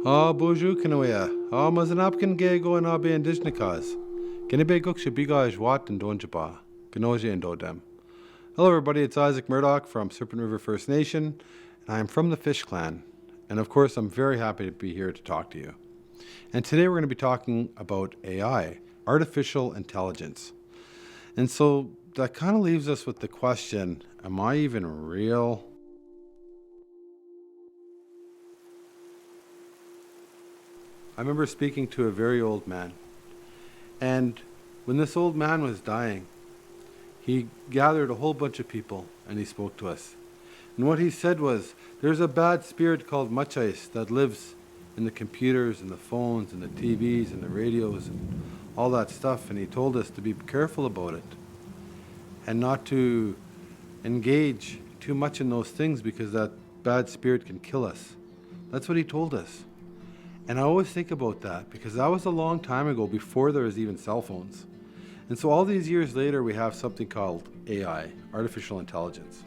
Bonjour Kanoya. Mazanapkin ge go na be indigenous. Genibe guksha bigaj wat and donjaba. Ganoja and dodem. Hello everybody, it's Isaac Murdoch from Serpent River First Nation, and I'm from the Fish Clan. And of course, I'm very happy to be here to talk to you. And today we're going to be talking about AI, artificial intelligence. And so that kind of leaves us with the question, am I even real? I remember speaking to a very old man, and when this old man was dying, he gathered a whole bunch of people and he spoke to us. And what he said was, there's a bad spirit called Machais that lives in the computers and the phones and the TVs and the radios and all that stuff, and he told us to be careful about it and not to engage too much in those things because that bad spirit can kill us. That's what he told us. And I always think about that because that was a long time ago, before there was even cell phones. And so all these years later, we have something called AI, artificial intelligence.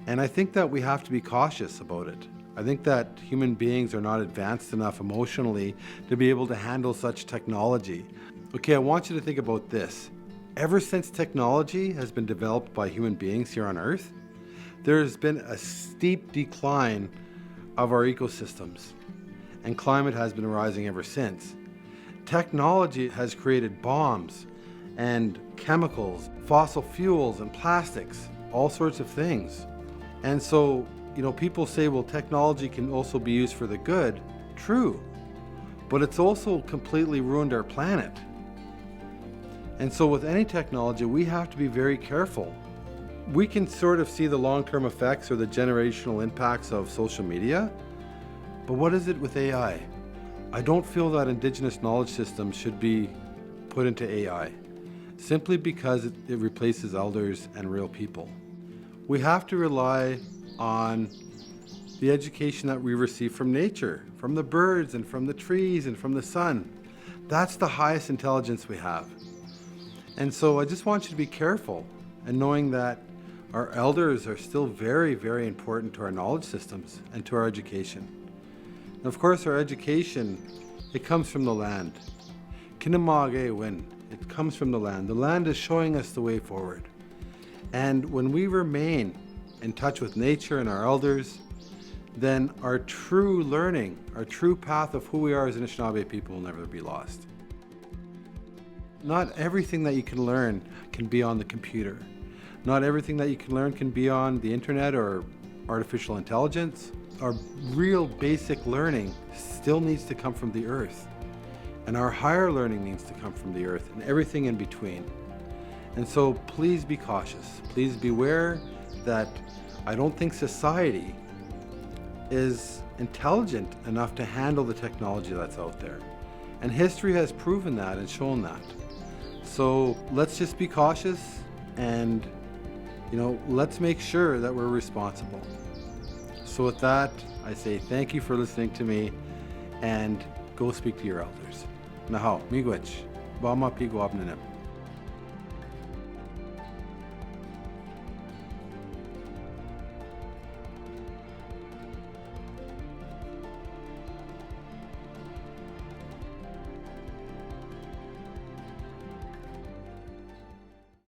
And I think that we have to be cautious about it. I think that human beings are not advanced enough emotionally to be able to handle such technology. Okay, I want you to think about this. Ever since technology has been developed by human beings here on Earth, there's been a steep decline of our ecosystems, and climate has been rising ever since. Technology has created bombs and chemicals, fossil fuels and plastics, all sorts of things. And so, people say, well, technology can also be used for the good. True, but it's also completely ruined our planet. And so with any technology, we have to be very careful. We can sort of see the long-term effects or the generational impacts of social media, but what is it with AI? I don't feel that indigenous knowledge systems should be put into AI, simply because it replaces elders and real people. We have to rely on the education that we receive from nature, from the birds and from the trees and from the sun. That's the highest intelligence we have. And so I just want you to be careful, and knowing that our elders are still very, very important to our knowledge systems and to our education. And of course, our education, it comes from the land. Kinamage win. It comes from the land. The land is showing us the way forward. And when we remain in touch with nature and our elders, then our true learning, our true path of who we are as Anishinaabe people will never be lost. Not everything that you can learn can be on the computer. Not everything that you can learn can be on the internet or artificial intelligence. Our real basic learning still needs to come from the earth. And our higher learning needs to come from the earth and everything in between. And so please be cautious. Please beware that I don't think society is intelligent enough to handle the technology that's out there. And history has proven that and shown that. So let's just be cautious and, let's make sure that we're responsible. So with that, I say thank you for listening to me, and go speak to your elders. Nahaw, miigwech, bama pigo abnanim.